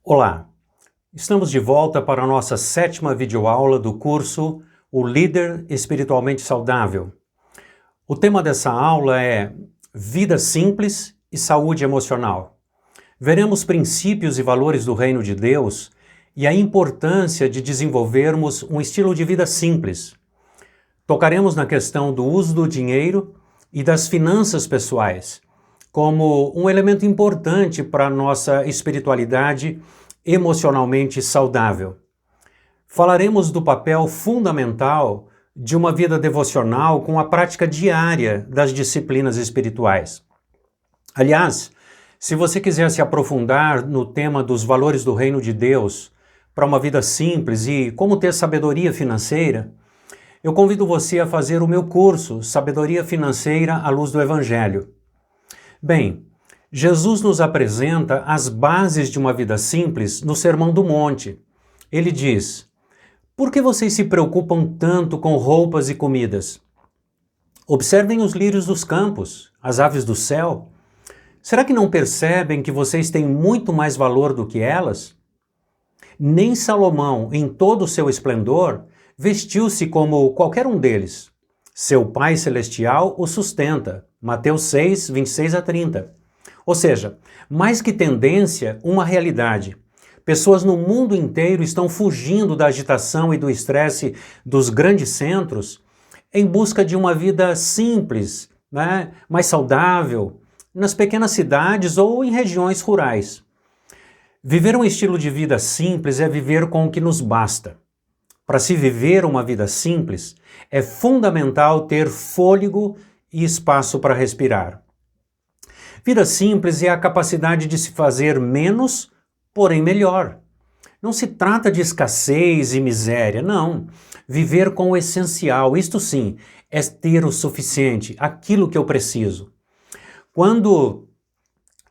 Olá, estamos de volta para a nossa 7ª videoaula do curso O Líder Espiritualmente Saudável. O tema dessa aula é Vida Simples e Saúde Emocional. Veremos princípios e valores do Reino de Deus e a importância de desenvolvermos um estilo de vida simples. Tocaremos na questão do uso do dinheiro e das finanças pessoais, como um elemento importante para a nossa espiritualidade emocionalmente saudável. Falaremos do papel fundamental de uma vida devocional com a prática diária das disciplinas espirituais. Aliás, se você quiser se aprofundar no tema dos valores do Reino de Deus para uma vida simples e como ter sabedoria financeira, eu convido você a fazer o meu curso Sabedoria Financeira à Luz do Evangelho. Bem, Jesus nos apresenta as bases de uma vida simples no Sermão do Monte. Ele diz: "Por que vocês se preocupam tanto com roupas e comidas? Observem os lírios dos campos, as aves do céu. Será que não percebem que vocês têm muito mais valor do que elas? Nem Salomão, em todo o seu esplendor, vestiu-se como qualquer um deles. Seu Pai Celestial o sustenta." Mateus 6, 26 a 30. Ou seja, mais que tendência, uma realidade. Pessoas no mundo inteiro estão fugindo da agitação e do estresse dos grandes centros em busca de uma vida simples, mais saudável, nas pequenas cidades ou em regiões rurais. Viver um estilo de vida simples é viver com o que nos basta. Para se viver uma vida simples, é fundamental ter fôlego e espaço para respirar. Vida simples é a capacidade de se fazer menos, porém melhor. Não se trata de escassez e miséria, não. Viver com o essencial, isto sim, é ter o suficiente, aquilo que eu preciso. Quando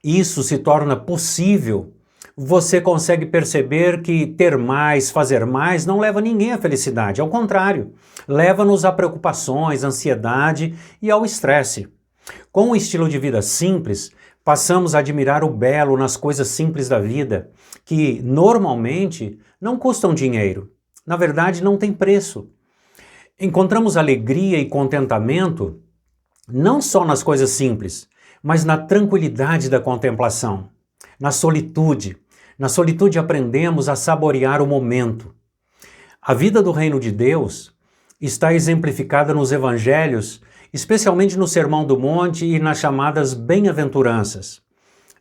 isso se torna possível, você consegue perceber que ter mais, fazer mais, não leva ninguém à felicidade. Ao contrário, leva-nos a preocupações, ansiedade e ao estresse. Com um estilo de vida simples, passamos a admirar o belo nas coisas simples da vida, que normalmente não custam dinheiro. Na verdade, não tem preço. Encontramos alegria e contentamento não só nas coisas simples, mas na tranquilidade da contemplação, na solitude. Na solitude aprendemos a saborear o momento. A vida do Reino de Deus está exemplificada nos Evangelhos, especialmente no Sermão do Monte e nas chamadas bem-aventuranças.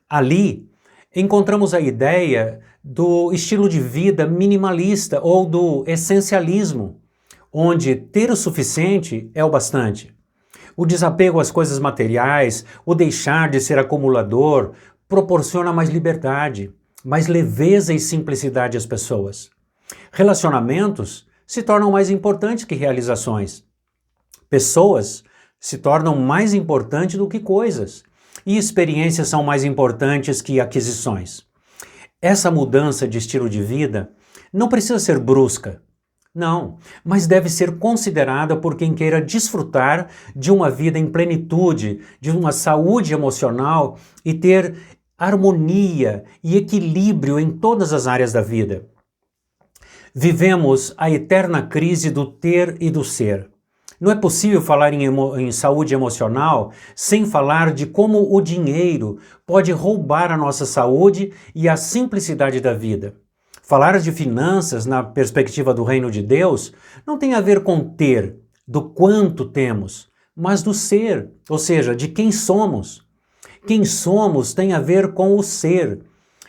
Ali, encontramos a ideia do estilo de vida minimalista ou do essencialismo, onde ter o suficiente é o bastante. O desapego às coisas materiais, o deixar de ser acumulador, proporciona mais liberdade, mais leveza e simplicidade às pessoas. Relacionamentos se tornam mais importantes que realizações. Pessoas se tornam mais importantes do que coisas. E experiências são mais importantes que aquisições. Essa mudança de estilo de vida não precisa ser brusca. Não, mas deve ser considerada por quem queira desfrutar de uma vida em plenitude, de uma saúde emocional e ter harmonia e equilíbrio em todas as áreas da vida. Vivemos a eterna crise do ter e do ser. Não é possível falar em saúde emocional sem falar de como o dinheiro pode roubar a nossa saúde e a simplicidade da vida. Falar de finanças na perspectiva do Reino de Deus não tem a ver com ter, do quanto temos, mas do ser, ou seja, de quem somos. Quem somos tem a ver com o ser,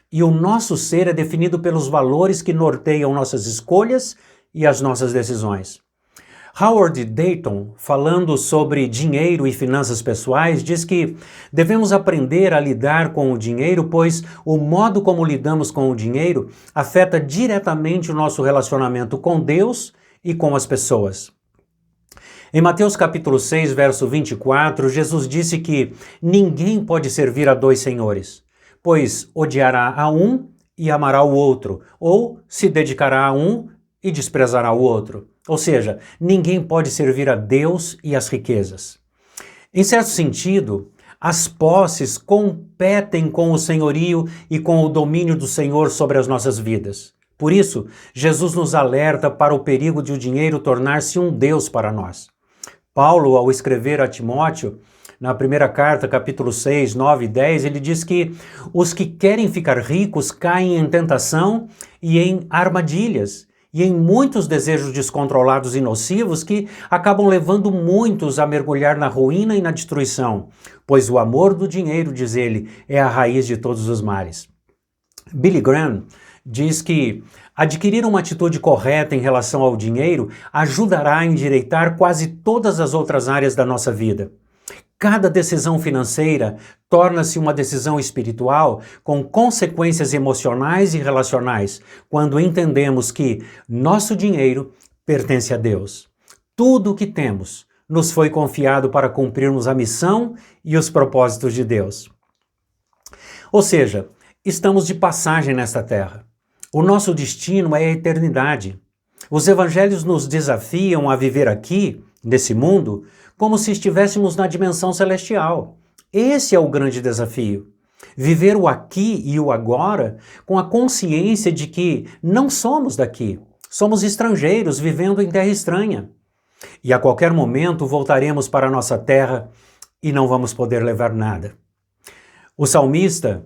e o nosso ser é definido pelos valores que norteiam nossas escolhas e as nossas decisões. Howard Dayton, falando sobre dinheiro e finanças pessoais, diz que devemos aprender a lidar com o dinheiro, pois o modo como lidamos com o dinheiro afeta diretamente o nosso relacionamento com Deus e com as pessoas. Em Mateus capítulo 6, verso 24, Jesus disse que ninguém pode servir a dois senhores, pois odiará a um e amará o outro, ou se dedicará a um e desprezará o outro. Ou seja, ninguém pode servir a Deus e às riquezas. Em certo sentido, As posses competem com o senhorio e com o domínio do Senhor sobre as nossas vidas. Por isso, Jesus nos alerta para o perigo de o dinheiro tornar-se um Deus para nós. Paulo, ao escrever a Timóteo, na primeira carta, capítulo 6, 9 e 10, ele diz que os que querem ficar ricos caem em tentação e em armadilhas, e em muitos desejos descontrolados e nocivos que acabam levando muitos a mergulhar na ruína e na destruição, pois o amor do dinheiro, diz ele, é a raiz de todos os males. Billy Graham diz que adquirir uma atitude correta em relação ao dinheiro ajudará a endireitar quase todas as outras áreas da nossa vida. Cada decisão financeira torna-se uma decisão espiritual com consequências emocionais e relacionais, quando entendemos que nosso dinheiro pertence a Deus. Tudo o que temos nos foi confiado para cumprirmos a missão e os propósitos de Deus. Ou seja, estamos de passagem nesta terra. O nosso destino é a eternidade. Os evangelhos nos desafiam a viver aqui, nesse mundo, como se estivéssemos na dimensão celestial. Esse é o grande desafio. Viver o aqui e o agora com a consciência de que não somos daqui. Somos estrangeiros vivendo em terra estranha. E a qualquer momento voltaremos para a nossa terra e não vamos poder levar nada. O salmista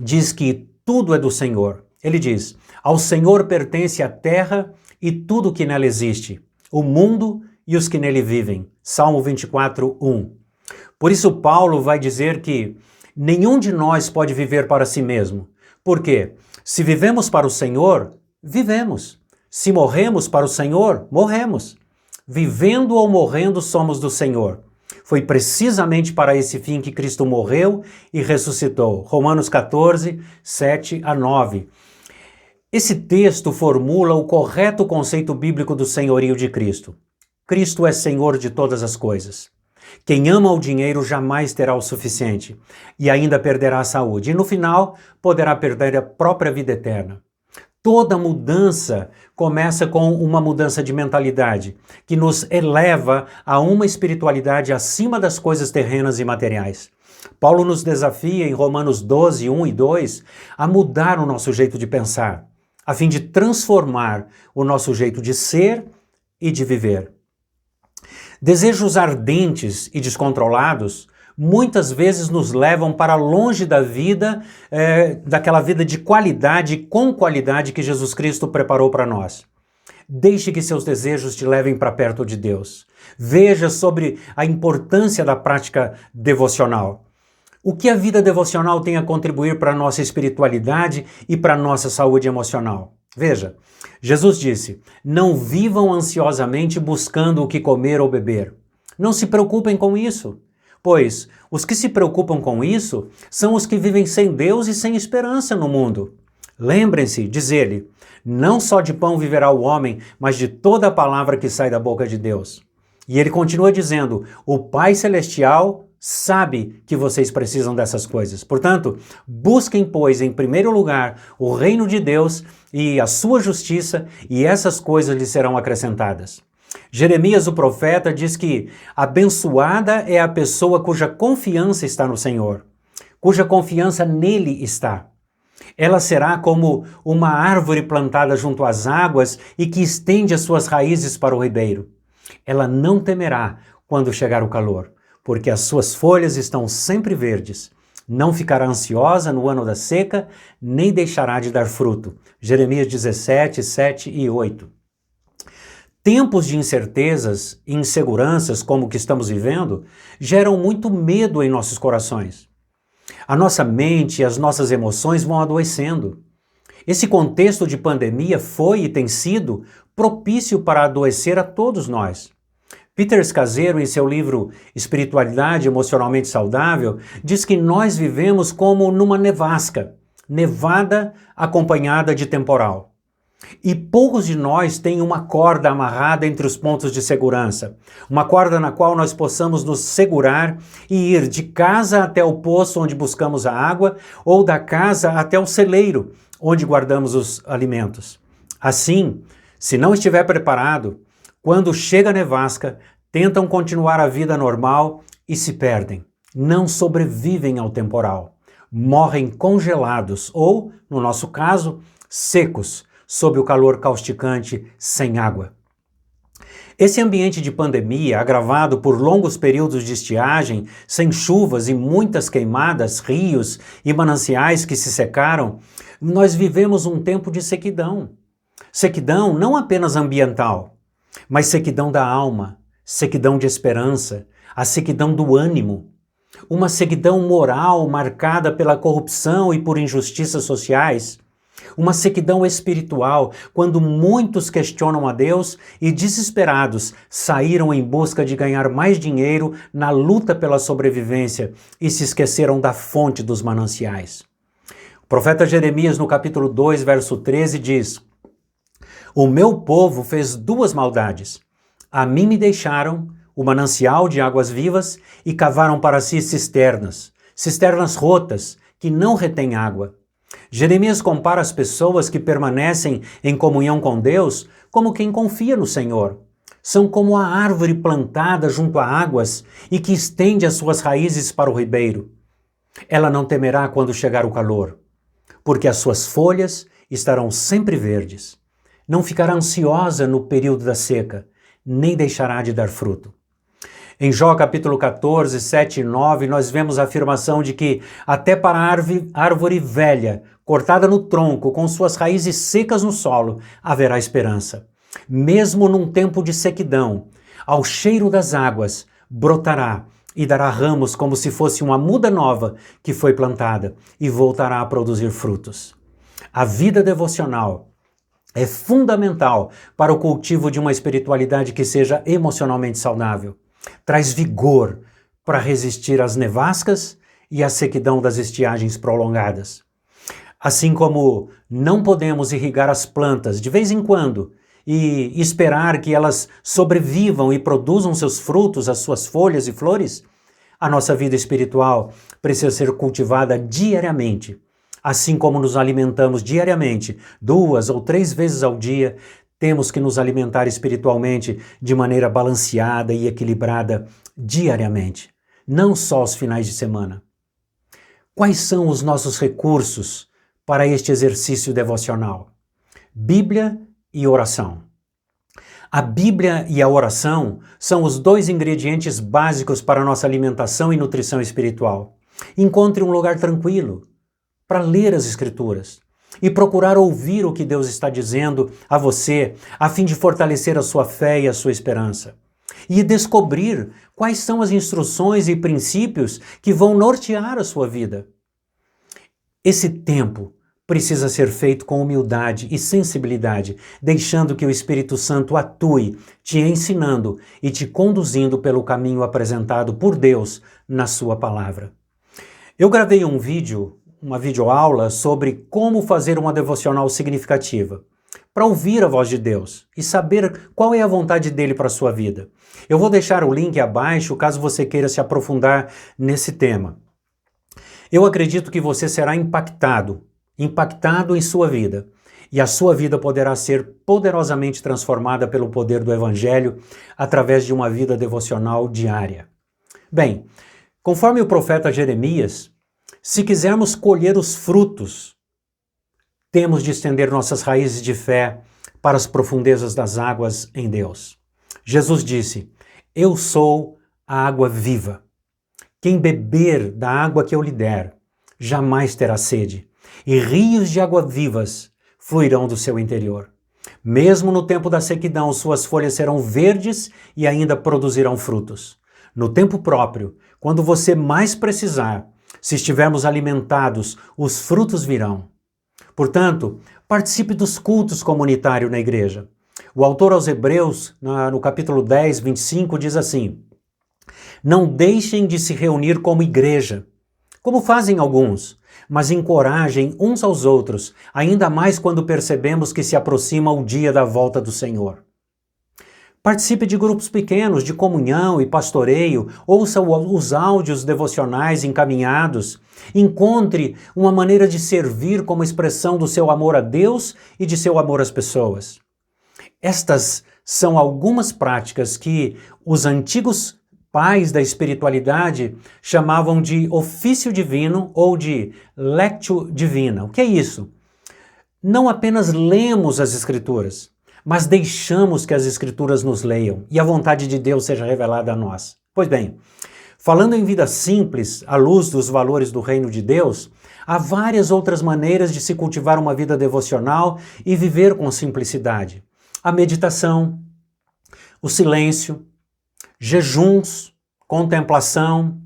diz que tudo é do Senhor. Ele diz: ao Senhor pertence a terra e tudo que nela existe, o mundo e os que nele vivem. Salmo 24, 1. Por isso Paulo vai dizer que nenhum de nós pode viver para si mesmo. Por quê? Se vivemos para o Senhor, vivemos. Se morremos para o Senhor, morremos. Vivendo ou morrendo, somos do Senhor. Foi precisamente para esse fim que Cristo morreu e ressuscitou. Romanos 14, 7 a 9. Esse texto formula o correto conceito bíblico do senhorio de Cristo. Cristo é Senhor de todas as coisas. Quem ama o dinheiro jamais terá o suficiente e ainda perderá a saúde. E no final, poderá perder a própria vida eterna. Toda mudança começa com uma mudança de mentalidade, que nos eleva a uma espiritualidade acima das coisas terrenas e materiais. Paulo nos desafia em Romanos 12, 1 e 2 a mudar o nosso jeito de pensar, a fim de transformar o nosso jeito de ser e de viver. Desejos ardentes e descontrolados muitas vezes nos levam para longe da vida, daquela vida de qualidade, com qualidade que Jesus Cristo preparou para nós. Deixe que seus desejos te levem para perto de Deus. Veja sobre a importância da prática devocional. O que a vida devocional tem a contribuir para a nossa espiritualidade e para a nossa saúde emocional? Veja, Jesus disse: não vivam ansiosamente buscando o que comer ou beber. Não se preocupem com isso, pois os que se preocupam com isso são os que vivem sem Deus e sem esperança no mundo. Lembrem-se, diz ele, não só de pão viverá o homem, mas de toda a palavra que sai da boca de Deus. E ele continua dizendo: o Pai Celestial sabe que vocês precisam dessas coisas. Portanto, busquem, pois, em primeiro lugar, o reino de Deus e a sua justiça, e essas coisas lhes serão acrescentadas. Jeremias, o profeta, diz que abençoada é a pessoa cuja confiança está no Senhor, cuja confiança nele está. Ela será como uma árvore plantada junto às águas e que estende as suas raízes para o ribeiro. Ela não temerá quando chegar o calor, porque as suas folhas estão sempre verdes. Não ficará ansiosa no ano da seca, nem deixará de dar fruto. Jeremias 17, 7 e 8. Tempos de incertezas e inseguranças como o que estamos vivendo geram muito medo em nossos corações. A nossa mente e as nossas emoções vão adoecendo. Esse contexto de pandemia foi e tem sido propício para adoecer a todos nós. Peter Scazzero, em seu livro Espiritualidade Emocionalmente Saudável, diz que nós vivemos como numa nevasca, nevada acompanhada de temporal. E poucos de nós têm uma corda amarrada entre os pontos de segurança, uma corda na qual nós possamos nos segurar e ir de casa até o poço onde buscamos a água ou da casa até o celeiro onde guardamos os alimentos. Assim, se não estiver preparado, quando chega a nevasca, tentam continuar a vida normal e se perdem. não sobrevivem ao temporal, morrem congelados ou, no nosso caso, secos, sob o calor causticante, sem água. Esse ambiente de pandemia, agravado por longos períodos de estiagem, sem chuvas e muitas queimadas, rios e mananciais que se secaram, nós vivemos um tempo de sequidão. Sequidão não apenas ambiental, mas sequidão da alma, sequidão de esperança, a sequidão do ânimo. Uma sequidão moral marcada pela corrupção e por injustiças sociais. Uma sequidão espiritual, quando muitos questionam a Deus e, desesperados, saíram em busca de ganhar mais dinheiro na luta pela sobrevivência e se esqueceram da fonte dos mananciais. O profeta Jeremias, no capítulo 2, verso 13, diz: "O meu povo fez duas maldades. A mim me deixaram o manancial de águas vivas e cavaram para si cisternas rotas que não retêm água." Jeremias compara as pessoas que permanecem em comunhão com Deus como quem confia no Senhor. São como a árvore plantada junto a águas e que estende as suas raízes para o ribeiro. Ela não temerá quando chegar o calor, porque as suas folhas estarão sempre verdes. Não ficará ansiosa no período da seca, nem deixará de dar fruto. Em Jó capítulo 14, 7 e 9, nós vemos a afirmação de que até para a árvore velha, cortada no tronco, com suas raízes secas no solo, haverá esperança. Mesmo num tempo de sequidão, ao cheiro das águas, brotará e dará ramos como se fosse uma muda nova que foi plantada e voltará a produzir frutos. A vida devocional é fundamental para o cultivo de uma espiritualidade que seja emocionalmente saudável. Traz vigor para resistir às nevascas e à sequidão das estiagens prolongadas. Assim como não podemos irrigar as plantas de vez em quando e esperar que elas sobrevivam e produzam seus frutos, as suas folhas e flores, a nossa vida espiritual precisa ser cultivada diariamente. Assim como nos alimentamos diariamente, 2 ou 3 vezes ao dia, temos que nos alimentar espiritualmente de maneira balanceada e equilibrada diariamente, não só aos finais de semana. Quais são os nossos recursos para este exercício devocional? Bíblia e oração. A Bíblia e a oração são os 2 ingredientes básicos para a nossa alimentação e nutrição espiritual. Encontre um lugar tranquilo para ler as Escrituras e procurar ouvir o que Deus está dizendo a você, a fim de fortalecer a sua fé e a sua esperança. E descobrir quais são as instruções e princípios que vão nortear a sua vida. Esse tempo precisa ser feito com humildade e sensibilidade, deixando que o Espírito Santo atue, te ensinando e te conduzindo pelo caminho apresentado por Deus na sua palavra. Eu gravei uma videoaula sobre como fazer uma devocional significativa, para ouvir a voz de Deus e saber qual é a vontade dele para a sua vida. Eu vou deixar o link abaixo caso você queira se aprofundar nesse tema. Eu acredito que você será impactado em sua vida, e a sua vida poderá ser poderosamente transformada pelo poder do Evangelho através de uma vida devocional diária. Bem, conforme o profeta Jeremias, se quisermos colher os frutos, temos de estender nossas raízes de fé para as profundezas das águas em Deus. Jesus disse: "Eu sou a água viva. Quem beber da água que eu lhe der, jamais terá sede, e rios de água vivas fluirão do seu interior. Mesmo no tempo da sequidão, suas folhas serão verdes e ainda produzirão frutos. No tempo próprio, quando você mais precisar, se estivermos alimentados, os frutos virão." Portanto, participe dos cultos comunitários na igreja. O autor aos Hebreus, no capítulo 10, 25, diz assim: "Não deixem de se reunir como igreja, como fazem alguns, mas encorajem uns aos outros, ainda mais quando percebemos que se aproxima o dia da volta do Senhor." Participe de grupos pequenos de comunhão e pastoreio, ouça os áudios devocionais encaminhados, encontre uma maneira de servir como expressão do seu amor a Deus e de seu amor às pessoas. Estas são algumas práticas que os antigos pais da espiritualidade chamavam de ofício divino ou de lectio divina. O que é isso? Não apenas lemos as Escrituras, mas deixamos que as Escrituras nos leiam e a vontade de Deus seja revelada a nós. Pois bem, falando em vida simples, à luz dos valores do reino de Deus, há várias outras maneiras de se cultivar uma vida devocional e viver com simplicidade. A meditação, o silêncio, jejuns, contemplação,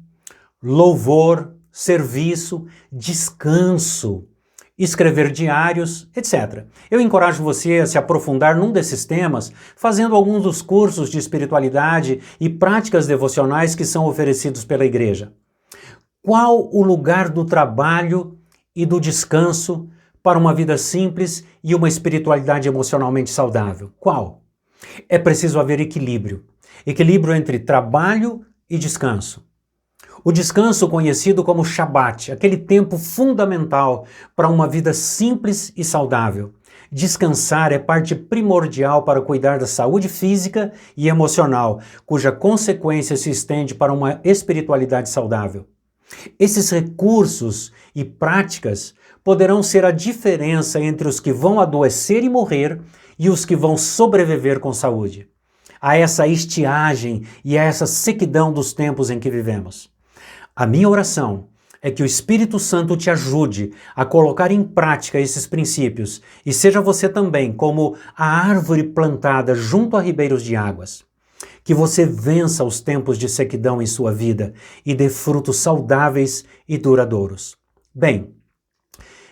louvor, serviço, descanso, escrever diários, etc. Eu encorajo você a se aprofundar num desses temas, fazendo alguns dos cursos de espiritualidade e práticas devocionais que são oferecidos pela igreja. Qual o lugar do trabalho e do descanso para uma vida simples e uma espiritualidade emocionalmente saudável? Qual? É preciso haver equilíbrio. Equilíbrio entre trabalho e descanso. O descanso conhecido como Shabat, aquele tempo fundamental para uma vida simples e saudável. Descansar é parte primordial para cuidar da saúde física e emocional, cuja consequência se estende para uma espiritualidade saudável. Esses recursos e práticas poderão ser a diferença entre os que vão adoecer e morrer e os que vão sobreviver com saúde. A essa estiagem e a essa sequidão dos tempos em que vivemos. A minha oração é que o Espírito Santo te ajude a colocar em prática esses princípios e seja você também como a árvore plantada junto a ribeiros de águas. Que você vença os tempos de sequidão em sua vida e dê frutos saudáveis e duradouros. Bem,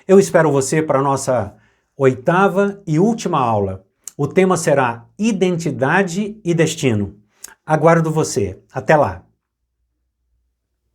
eu espero você para a nossa 8ª e última aula. O tema será Identidade e Destino. Aguardo você. Até lá!